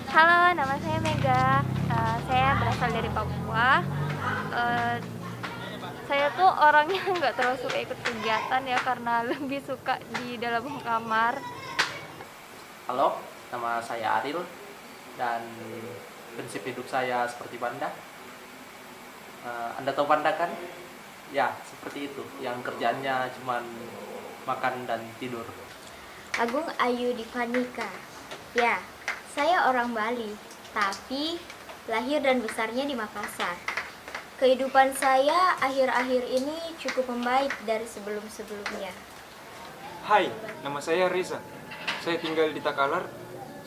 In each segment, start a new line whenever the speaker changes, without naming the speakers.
Halo, nama saya Mega. Saya berasal dari Papua. Eh, saya tuh orangnya nggak terlalu suka ikut kegiatan ya karena lebih suka di dalam kamar.
Halo, nama saya Aril dan prinsip hidup saya seperti Panda. Anda tahu Panda kan? Ya, seperti itu. Yang kerjaannya cuma makan dan tidur.
Agung Ayu Divanika. Ya, saya orang Bali, tapi lahir dan besarnya di Makassar. Kehidupan saya akhir-akhir ini cukup membaik dari sebelum-sebelumnya.
Hai, nama saya Reza. Saya tinggal di Takalar,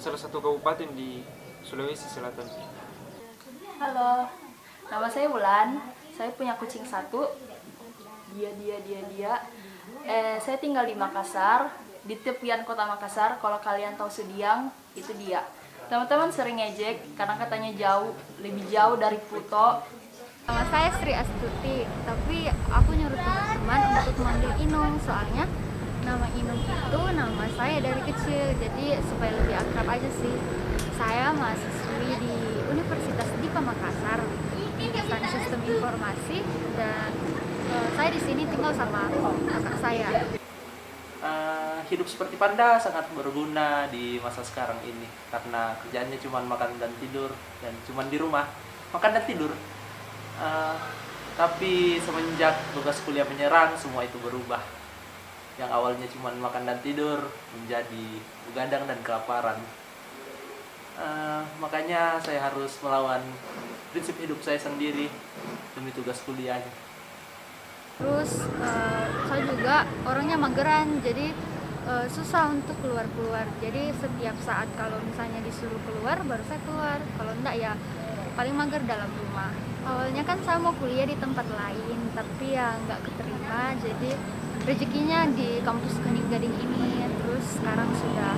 salah satu kabupaten di Sulawesi Selatan.
Halo, nama saya Wulan. Saya punya kucing satu. Dia. Saya tinggal di Makassar, di tepian kota Makassar. Kalau kalian tahu Sudiang, itu dia. Teman-teman sering ngejek karena katanya jauh, lebih jauh dari Pluto.
Nama saya Sri Astuti, tapi aku nyuruh teman-teman untuk manggil Inung, soalnya nama Inung itu nama saya dari kecil, jadi supaya lebih akrab aja sih. Saya mahasiswi di Universitas Dipa Makassar, jurusan Sistem Informasi, dan saya di sini tinggal sama kakak saya.
Hidup seperti Panda sangat berguna di masa sekarang ini karena kerjaannya cuma makan dan tidur dan cuma di rumah makan dan tidur. Tapi semenjak tugas kuliah menyerang, semua itu berubah. Yang awalnya cuma makan dan tidur menjadi begadang dan kelaparan. Makanya saya harus melawan prinsip hidup saya sendiri demi tugas kuliahnya.
Terus saya juga orangnya mageran, jadi susah untuk keluar-keluar. Jadi setiap saat kalau misalnya disuruh keluar, baru saya keluar. Kalau enggak ya paling mager dalam rumah. Awalnya kan saya mau kuliah di tempat lain, tapi ya nggak keterima. Jadi rezekinya di kampus Kening Gading ini. Terus sekarang sudah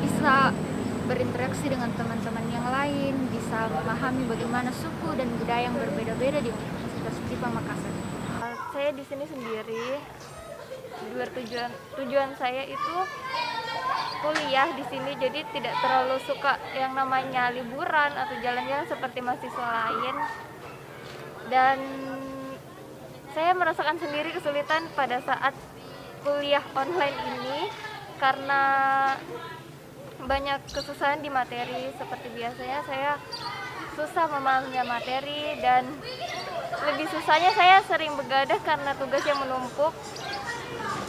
bisa berinteraksi dengan teman-teman yang lain, bisa memahami bagaimana suku dan budaya yang berbeda-beda di Universitas Dipa Makassar. Saya di sini sendiri. Tujuan saya itu kuliah di sini, jadi tidak terlalu suka yang namanya liburan atau jalan-jalan seperti mahasiswa lain. Dan saya merasakan sendiri kesulitan pada saat kuliah online ini karena banyak kesusahan di materi. Seperti biasanya saya susah memahami materi, dan lebih susahnya saya sering begadang karena tugas yang menumpuk.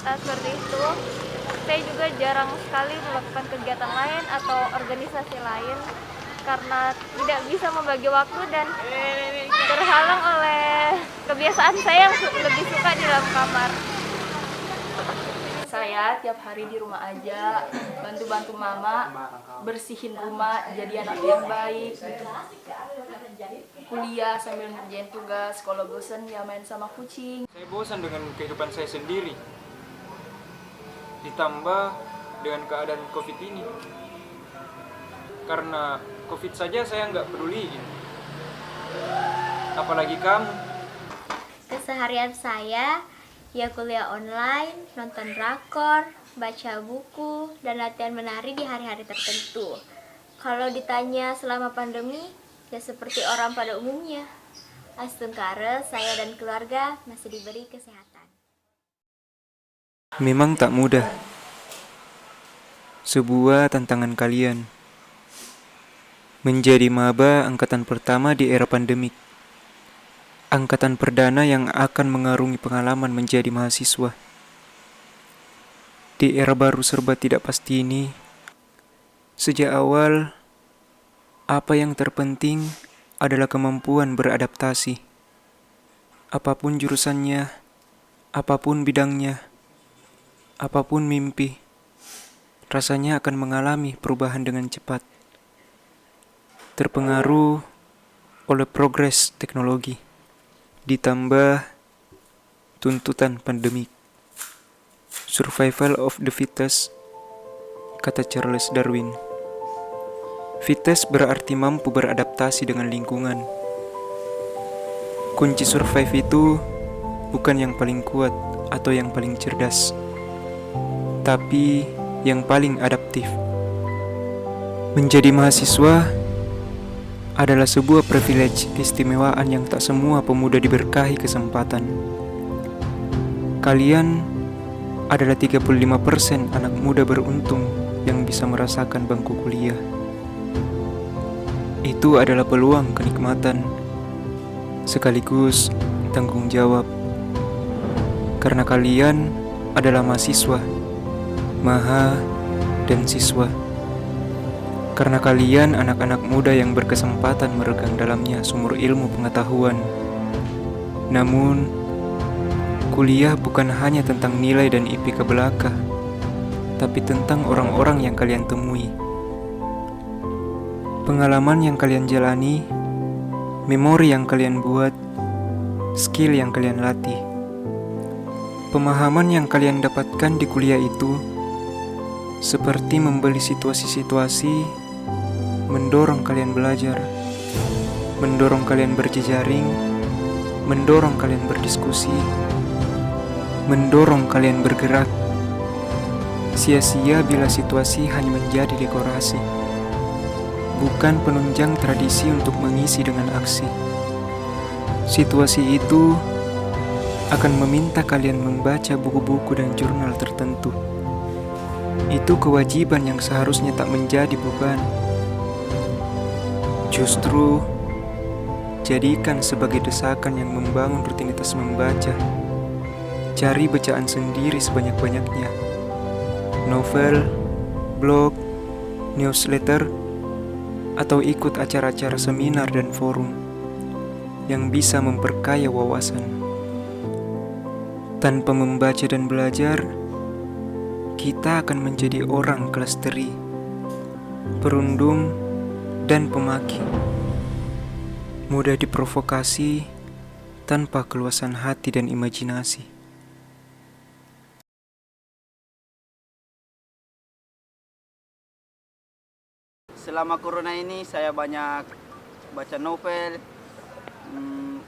Seperti itu. Saya juga jarang sekali melakukan kegiatan lain atau organisasi lain karena tidak bisa membagi waktu dan terhalang oleh kebiasaan saya yang lebih suka di dalam kamar.
Saya tiap hari di rumah aja, bantu-bantu mama, bersihin rumah, jadi anak yang baik. Kuliah sambil ngerjain tugas, kalau bosan ya main sama kucing.
Saya bosan dengan kehidupan saya sendiri. Ditambah dengan keadaan COVID ini. Karena COVID saja saya nggak peduliin. Apalagi kamu.
Keseharian saya ya kuliah online, nonton drakor, baca buku, dan latihan menari di hari-hari tertentu. Kalau ditanya selama pandemi, ya seperti orang pada umumnya. Astungkare, saya dan keluarga masih diberi kesehatan.
Memang tak mudah. Sebuah tantangan kalian. Menjadi maba angkatan pertama di era pandemik. Angkatan perdana yang akan mengarungi pengalaman menjadi mahasiswa. Di era baru serba tidak pasti ini, sejak awal, apa yang terpenting adalah kemampuan beradaptasi. Apapun jurusannya, apapun bidangnya, apapun mimpi, rasanya akan mengalami perubahan dengan cepat. Terpengaruh oleh progres teknologi, ditambah tuntutan pandemik. Survival of the fittest, kata Charles Darwin. Fittest berarti mampu beradaptasi dengan lingkungan. Kunci survive itu bukan yang paling kuat atau yang paling cerdas, tapi yang paling adaptif. Menjadi mahasiswa adalah sebuah privilege keistimewaan yang tak semua pemuda diberkahi kesempatan. Kalian adalah 35% anak muda beruntung yang bisa merasakan bangku kuliah. Itu adalah peluang kenikmatan, sekaligus tanggung jawab. Karena kalian adalah mahasiswa, maha, dan siswa. Karena kalian anak-anak muda yang berkesempatan meregang dalamnya sumur ilmu pengetahuan. Namun, kuliah bukan hanya tentang nilai dan IPK belaka, tapi tentang orang-orang yang kalian temui. Pengalaman yang kalian jalani, memori yang kalian buat, skill yang kalian latih. Pemahaman yang kalian dapatkan di kuliah itu seperti membeli situasi-situasi mendorong kalian belajar, mendorong kalian berjejaring, mendorong kalian berdiskusi, mendorong kalian bergerak. Sia-sia bila situasi hanya menjadi dekorasi, bukan penunjang tradisi untuk mengisi dengan aksi. Situasi itu akan meminta kalian membaca buku-buku dan jurnal tertentu. Itu kewajiban yang seharusnya tak menjadi beban. Justru, jadikan sebagai desakan yang membangun rutinitas membaca. Cari bacaan sendiri sebanyak-banyaknya. Novel, blog, newsletter, atau ikut acara-acara seminar dan forum yang bisa memperkaya wawasan. Tanpa membaca dan belajar, kita akan menjadi orang kelas teri, perundung, dan pemaki. Mudah diprovokasi tanpa keluasan hati dan imajinasi.
Selama corona ini saya banyak baca novel,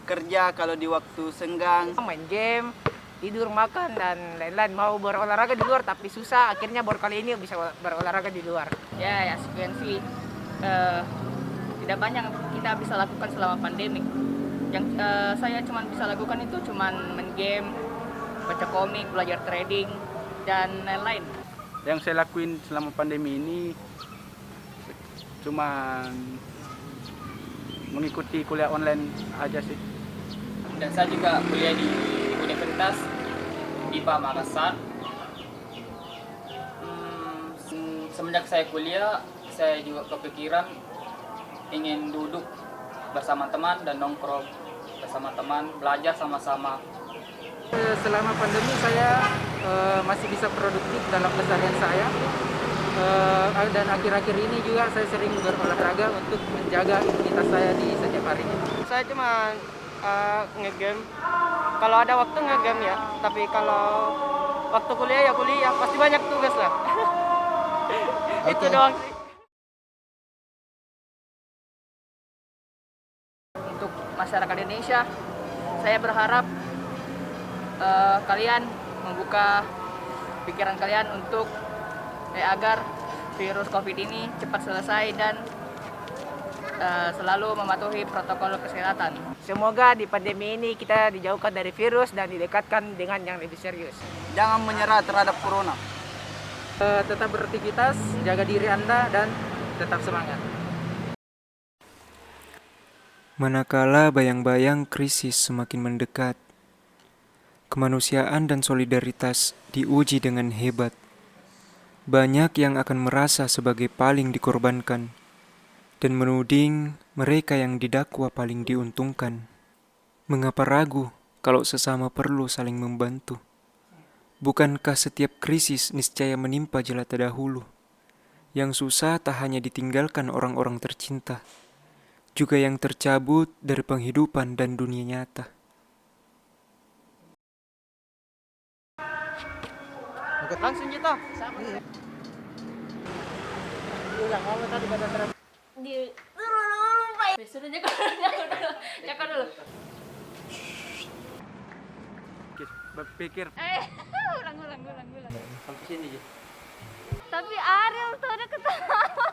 kerja kalau di waktu senggang.
Main game, tidur, makan, dan lain-lain. Mau berolahraga di luar tapi susah, akhirnya baru kali ini bisa berolahraga di luar.
Ya, sih tidak banyak kita bisa lakukan selama pandemi. Yang saya cuma bisa lakukan itu cuma main game, baca komik, belajar trading, dan lain-lain.
Yang saya lakuin selama pandemi ini cuma mengikuti kuliah online aja sih.
Dan saya juga kuliah di Universitas IPA Makassar. Semenjak saya kuliah, saya juga kepikiran ingin duduk bersama teman dan nongkrong bersama teman, belajar sama-sama.
Selama pandemi saya masih bisa produktif dalam keseharian saya. Dan akhir-akhir ini juga saya sering berolahraga untuk menjaga imunitas saya di setiap harinya.
Saya cuma ngegame. Kalau ada waktu ngegame ya, tapi kalau waktu kuliah ya kuliah, pasti banyak tugas lah. Itu doang sih.
Untuk masyarakat Indonesia, saya berharap kalian membuka pikiran kalian untuk agar virus COVID ini cepat selesai dan selalu mematuhi protokol kesehatan.
Semoga di pandemi ini kita dijauhkan dari virus dan didekatkan dengan yang lebih serius.
Jangan menyerah terhadap corona.
Tetap beraktivitas, jaga diri Anda, dan tetap semangat.
Manakala bayang-bayang krisis semakin mendekat, kemanusiaan dan solidaritas diuji dengan hebat. Banyak yang akan merasa sebagai paling dikorbankan dan menuding mereka yang didakwa paling diuntungkan. Mengapa ragu kalau sesama perlu saling membantu? Bukankah setiap krisis niscaya menimpa jelata dahulu? Yang susah tak hanya ditinggalkan orang-orang tercinta, juga yang tercabut dari penghidupan dan dunia nyata.
Langsung gitu.
Sudah jaga dulu.
Berpikir.
Ulang.
Sampai sini aja.
Tapi Ariel tuh ada ketawa.